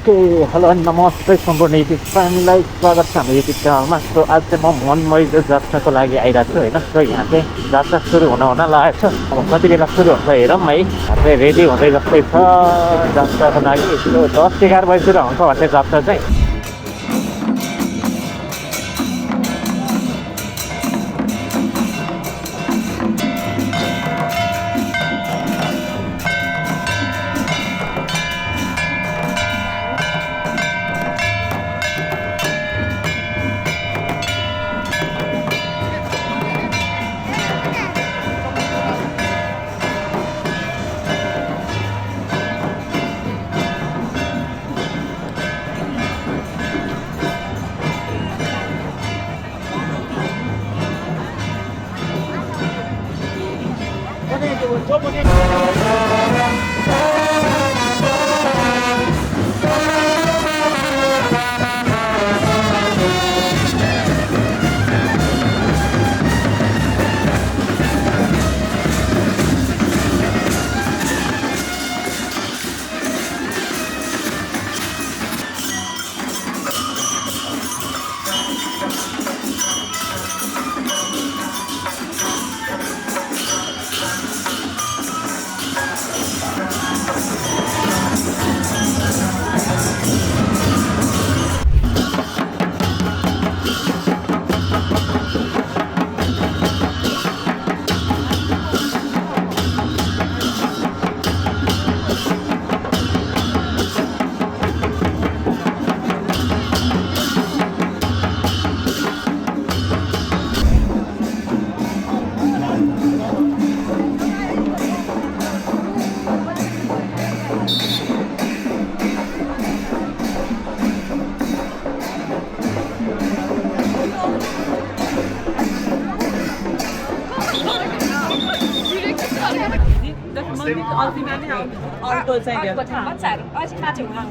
Okay hello नमस्ते सम्पूर्ण YouTube फ्यामिलीलाई स्वागत छ हाम्रो युट्युब च्यानलमा। सो आज चाहिँ म मनमैलो जात्राको लागि आइरहेको छु होइन। सो यहाँ चाहिँ जात्रा सुरु हुन लागेको छ। अब कति बेला सुरु हुन्छ हेरौँ है। चाहिँ रेडी हुँदै जस्तै छ जात्राको लागि। सो 10-11 बजीतिर हुन्छ भन्ने जात्रा चाहिँ। अर्को चाहिँ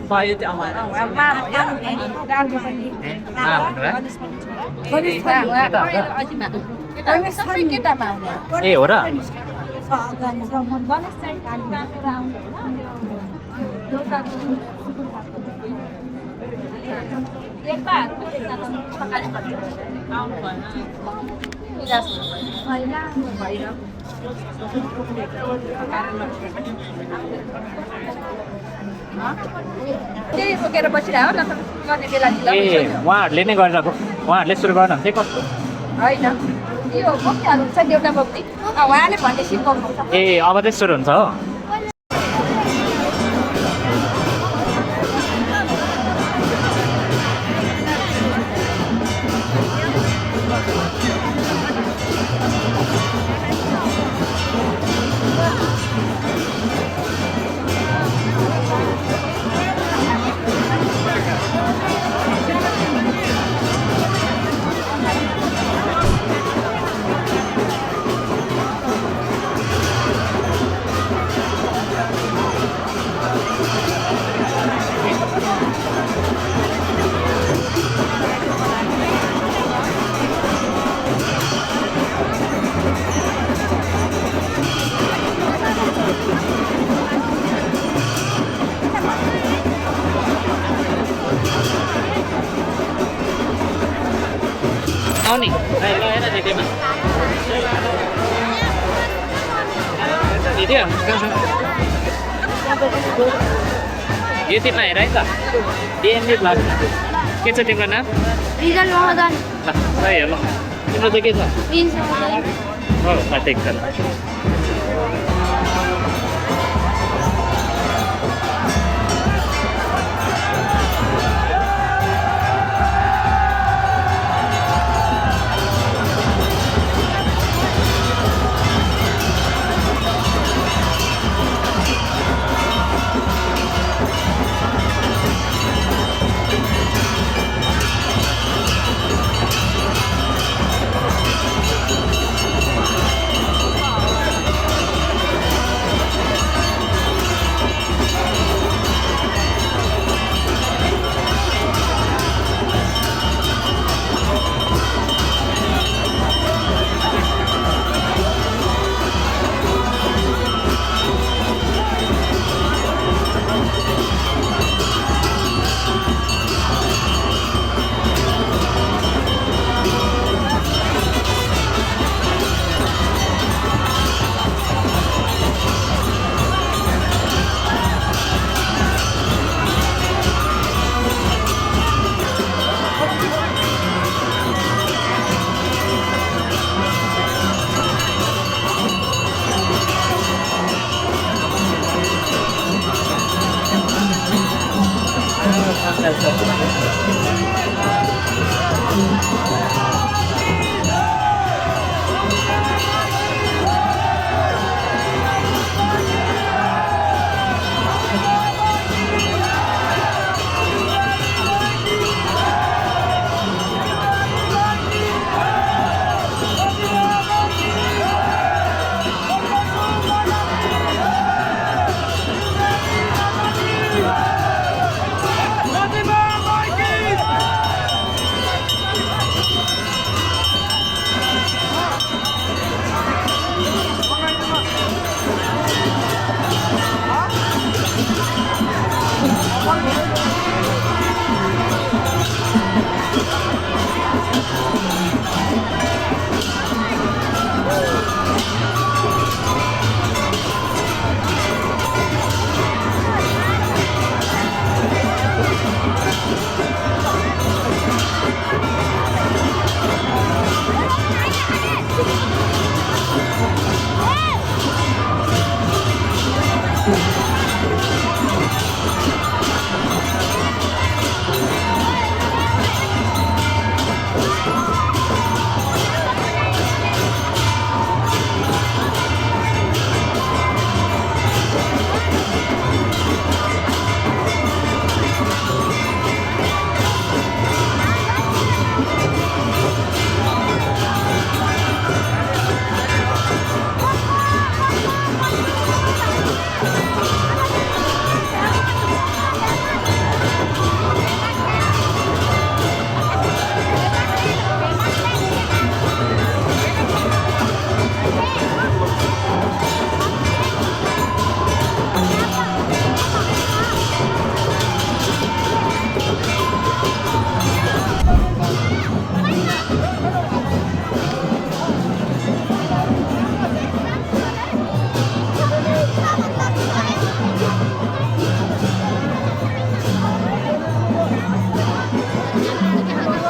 भयो त्यो ए हो र त्यही बोकेर बसिरह्यो न गर्ने बेला ए उहाँहरूले नै गरिरहेको उहाँहरूले सुरु गर्नुहुन्छ कस्तो होइन यो भक्तिहरू छ देउता भक्ति उहाँले भन्ने सिकाउनुहुन्छ ए अब चाहिँ सुरु हुन्छ हो। आउने हेर दिदीमा दिदी यो तिमीलाई हेर है त डिएनडी ब्लग के छ तिम्रो नाम रिजन महदन ल सही हो ल तिम्रो चाहिँ के छ प्रिन्स महदन हो ठिक छ ल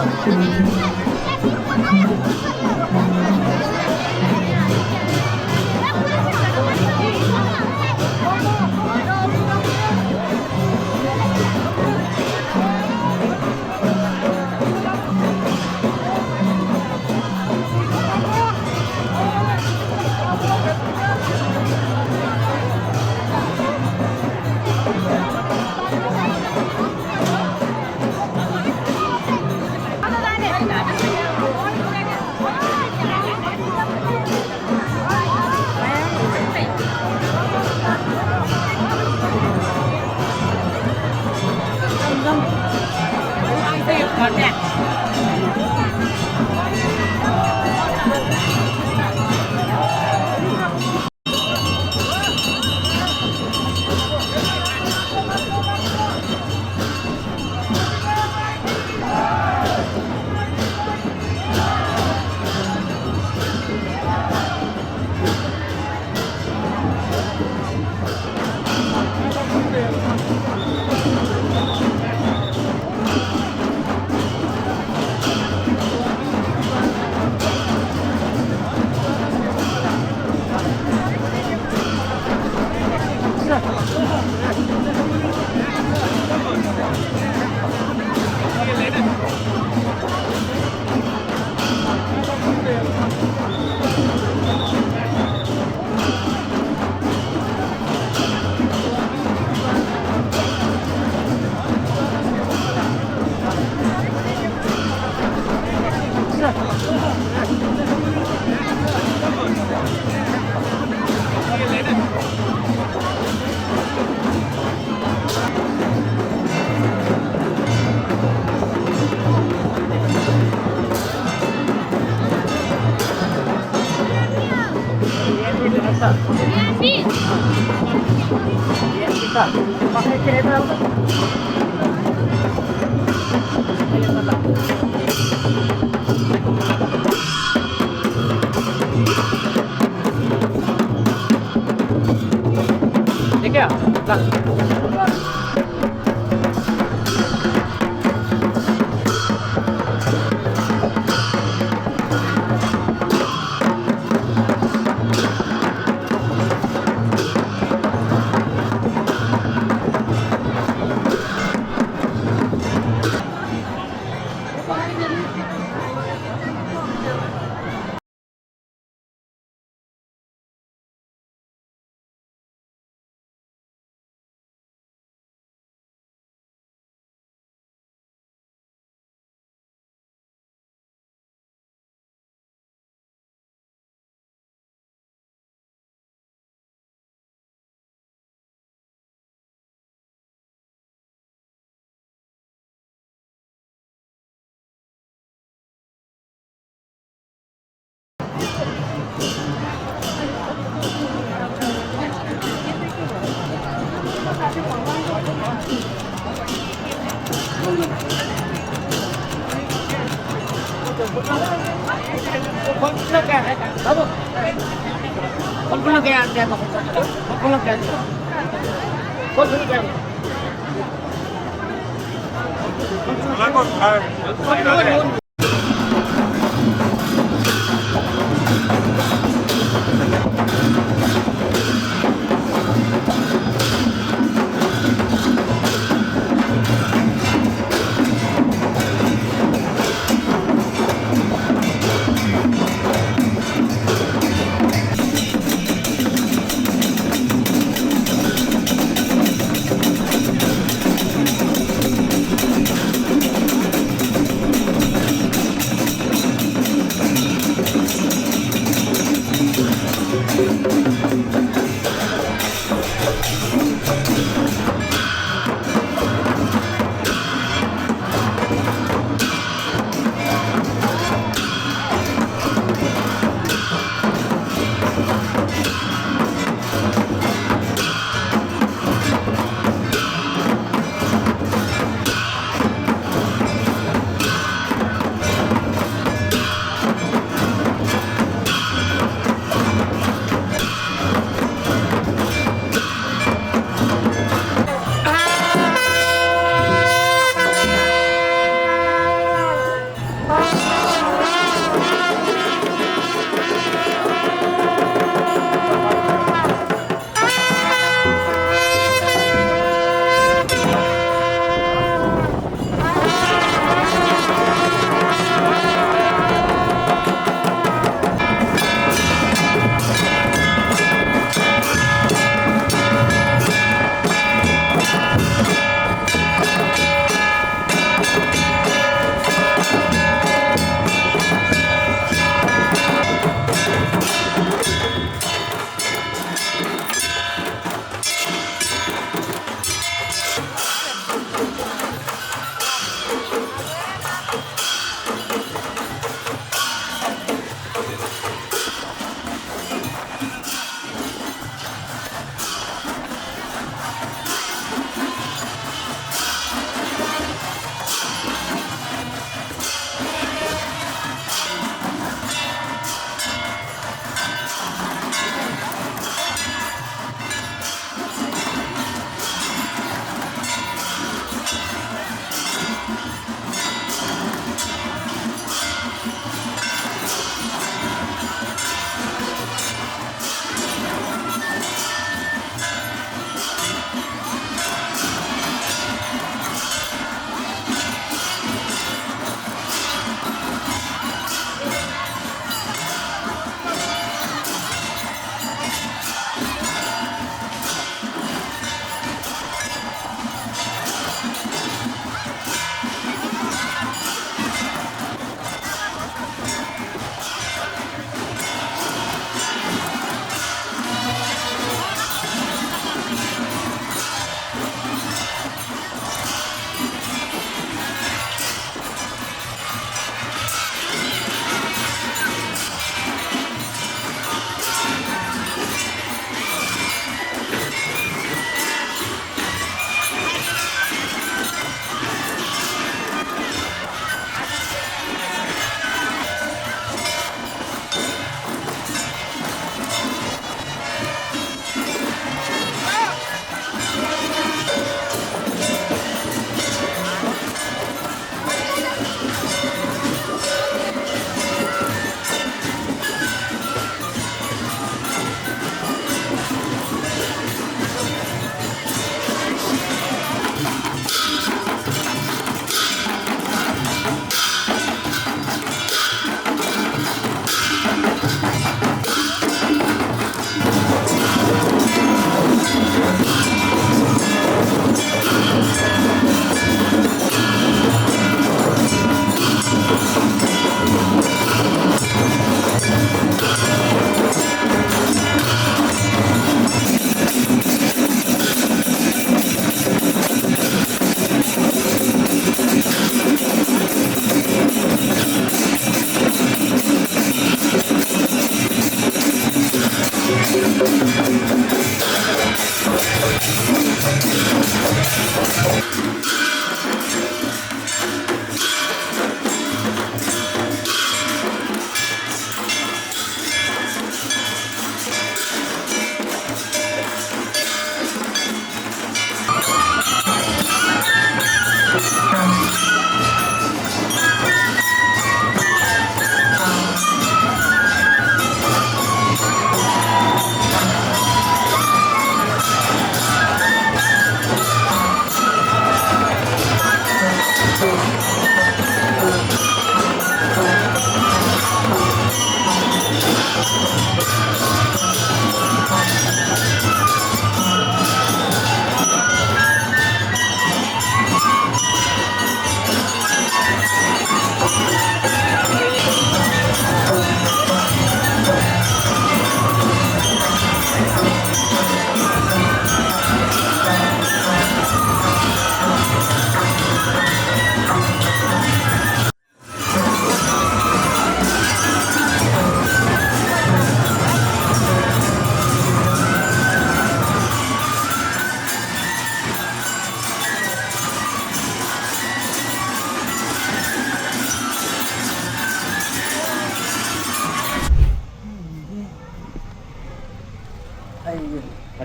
Teka, lang.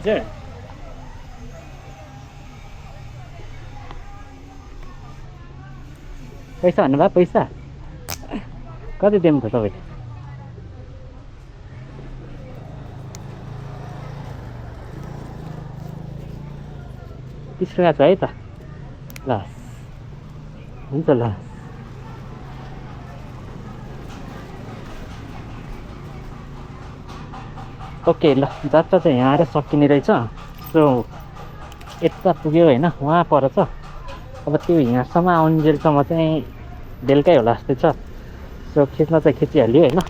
हजुर पैसा भन्नुभयो पैसा कति दिनु त तपाईँले 30 रुपियाँ छ है त ल हुन्छ ल ओके ल जात्रा चाहिँ यहाँ आएर सकिने रहेछ सो यता पुग्यो होइन वहाँ पर छ अब त्यो यहाँसम्म आउन्जेलसम्म चाहिँ बेलुकै होला जस्तै छ सो खिच्न चाहिँ खिचिहाल्यो होइन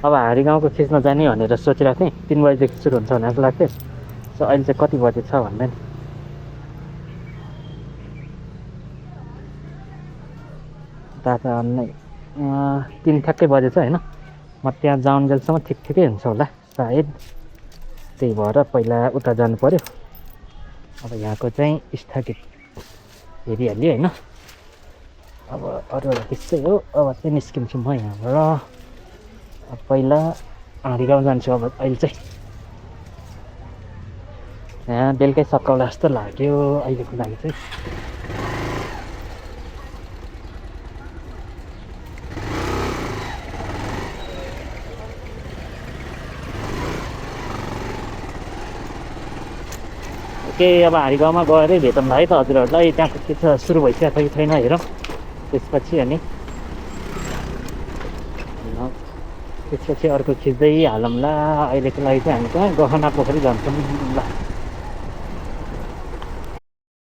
अब हारी गाउँको खिच्न जाने भनेर सोचिरहेको थिएँ 3 बजीदेखि सुरु हुन्छ भनेर लाग्थ्यो सो अहिले चाहिँ कति बजे छ भन्दा नि दादा नै 3 ठ्याक्कै बजेछ होइन म त्यहाँ जाउन्जेलसम्म ठिकै हुन्छ होला सायद त्यही भएर पहिला उता जानु पर्यो अब यहाँको चाहिँ स्थगित हेरिहाल्यो होइन अब अरू त्यस्तै हो अब चाहिँ निस्किन्छु म यहाँबाट अब पहिला हाँडी गाउँ जान्छु अब अहिले चाहिँ यहाँ बेलुकै सकाउला जस्तो लाग्यो अहिलेको लागि चाहिँ ओके अब हाँडी गाउँमा गएरै भेटौँ है त हजुरहरूलाई त्यहाँको के छ सुरु भइसकेको छ कि छैन हेरौँ त्यसपछि अनि त्यसपछि अर्को खिच्दै हालौँ ल अहिलेको लागि चाहिँ हामी कहाँ गहना पोखरी जान्छौँ ल